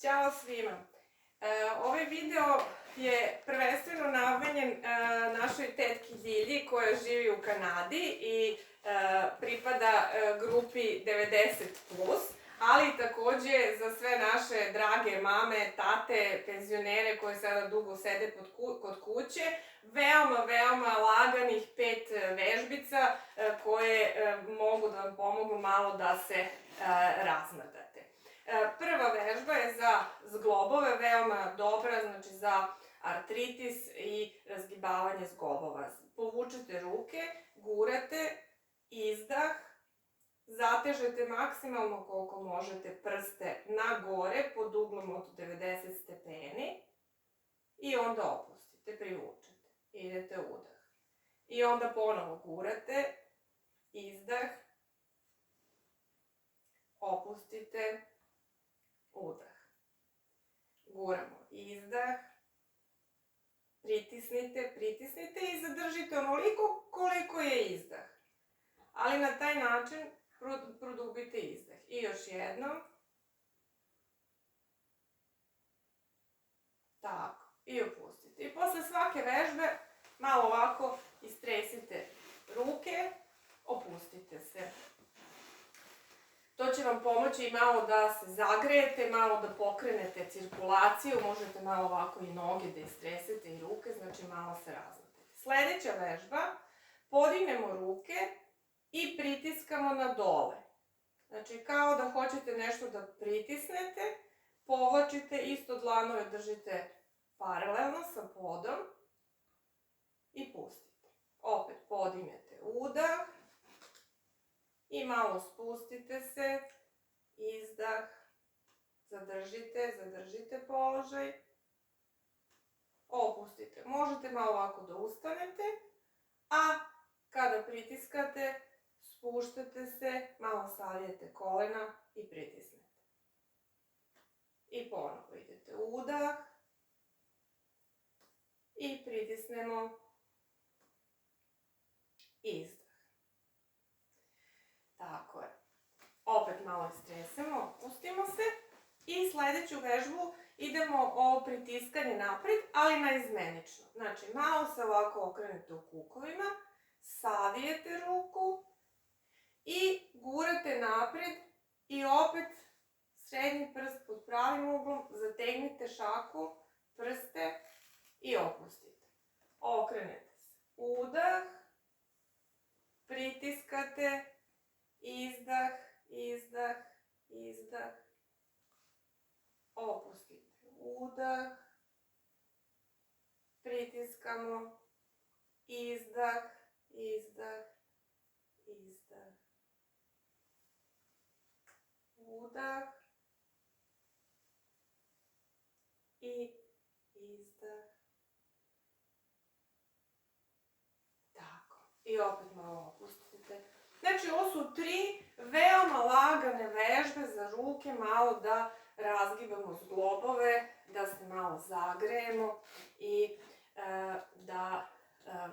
Ćao svima! Ovaj video je prvenstveno namenjen našoj tetki Ljilji koja živi u Kanadi i pripada grupi 90+, ali takođe za sve naše drage mame, tate, penzionere koje sada dugo sede kod kuće, veoma laganih 5 vežbica koje mogu da vam pomognu malo da se razmatate. Prva vežba je za zglobove, veoma dobra, znači za artritis i razgibavanje zglobova. Povučete ruke, gurate, izdah, zatežete maksimalno koliko možete prste na gore pod uglom od 90 stepeni i onda opustite, privučete, idete udah. I onda ponovo gurate, izdah, opustite, udah. Guramo, izdah, pritisnite i zadržite onoliko koliko je izdah. Ali na taj način produbite izdah. I još jednom. Tako. I opustite. I posle svake vežbe malo ovako istresite ruke, opustite se. To će vam pomoći i malo da se zagrejete, malo da pokrenete cirkulaciju, možete malo ovako i noge da istresete i ruke, znači malo se razmatete. Sledeća vežba, podignemo ruke i pritiskamo na dole. Znači kao da hoćete nešto da pritisnete, povlačite, isto dlanove držite paralelno sa podom i pustite. Opet podignete udah i malo spustite se, izdah, zadržite položaj, opustite. Možete malo ovako da ustanete, a kada pritiskate, spuštate se, malo savijete kolena i pritisnete. I ponovo idete udah i pritisnemo, izdah. Tako je. Opet malo istresemo, opustimo se i sledeću vežbu idemo ovo pritiskanje napred, ali naizmenično. Znači malo se ovako okrenete u kukovima, savijete ruku i gurate napred i opet srednji prst pod pravim uglom, zategnite šaku, prste i opustite. Okrenete se. Udah, pritiskate, izdah, opustite. Udah, pritiskamo, izdah, udah i izdah. Tako. I opet malo opustite. Znači, ovo su 3 veoma lagane vežbe za ruke, malo da razgibamo zglobove, da se malo zagrejemo i da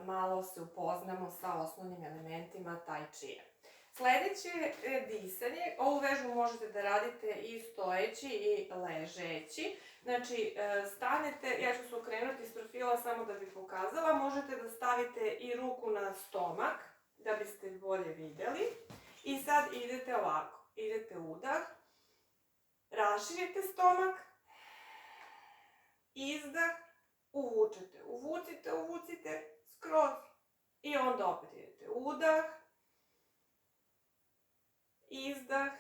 malo se upoznamo sa osnovnim elementima tai chija. Sledeće je disanje. Ovu vežbu možete da radite i stojeći i ležeći. Znači, stanete, ja ću se okrenuti iz profila samo da bih pokazala, možete da stavite i ruku na stomak, da biste bolje videli. I sad idete ovako, idete udah, raširite stomak, izdah, uvučete, uvucite, skroz i onda opet idete udah, izdah,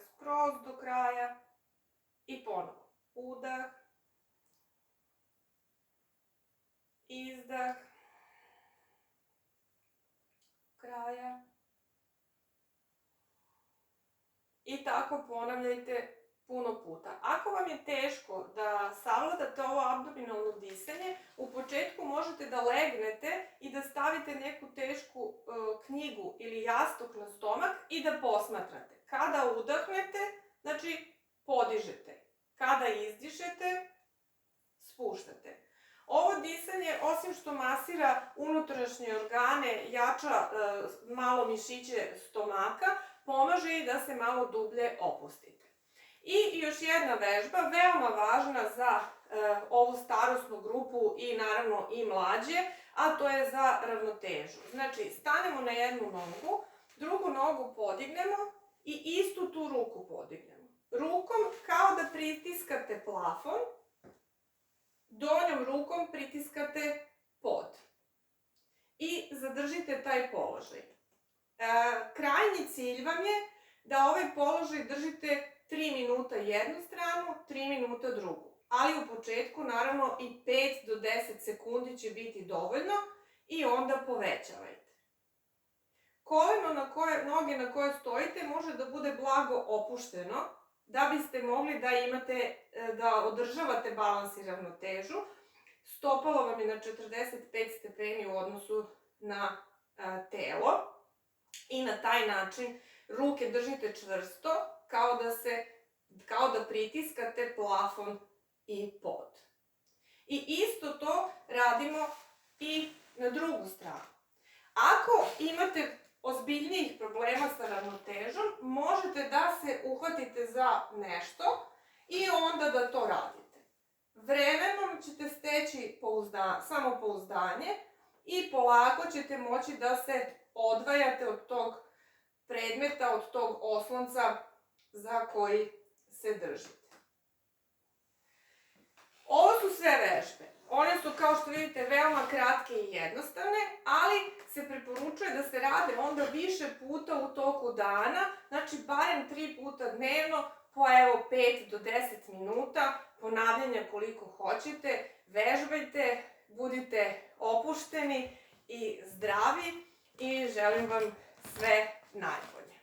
skroz do kraja i ponovo udah, izdah, kraja i tako ponavljajte puno puta. Ako vam je teško da savladate ovo abdominalno disanje, u početku možete da legnete i da stavite neku tešku knjigu ili jastuk na stomak i da posmatrate. Kada udahnete, znači podižete. Kada izdišete, spuštate. Ovo disanje, osim što masira unutrašnje organe, jača malo mišiće stomaka, pomaže i da se malo dublje opustite. I još jedna vežba, veoma važna za ovu starosnu grupu i naravno i mlađe, a to je za ravnotežu. Znači, stanemo na jednu nogu, drugu nogu podignemo i istu tu ruku podignemo. Rukom kao da pritiskate plafon, donjom rukom pritiskate pod. I zadržite taj položaj. Krajnji cilj vam je da ovaj položaj držite 3 minuta jednu stranu, 3 minuta drugu. Ali u početku naravno i 5 do 10 sekundi će biti dovoljno i onda povećavajte. Koleno noge na koje stojite može da bude blago opušteno da biste mogli da održavate balans i ravnotežu. Stopalo vam je na 45 stepeni u odnosu na telo i na taj način ruke držite čvrsto kao da pritiskate plafon i pod. I isto to radimo i na drugu stranu. Ako imate ozbiljnijih problema sa ravnotežom, možete da se uhvatite za nešto i onda da to radite. Vremenom ćete steći samopouzdanje i polako ćete moći da se odvajate od tog predmeta, od tog oslonca za koji se držite. Ovo su sve vežbe. One su, kao što vidite, veoma kratke i jednostavne, ali se preporučuje da se rade onda više puta u toku dana, znači barem 3 puta dnevno, po 5 do 10 minuta, ponavljanja koliko hoćete, vežbajte, budite opušteni i zdravi i želim vam sve najbolje.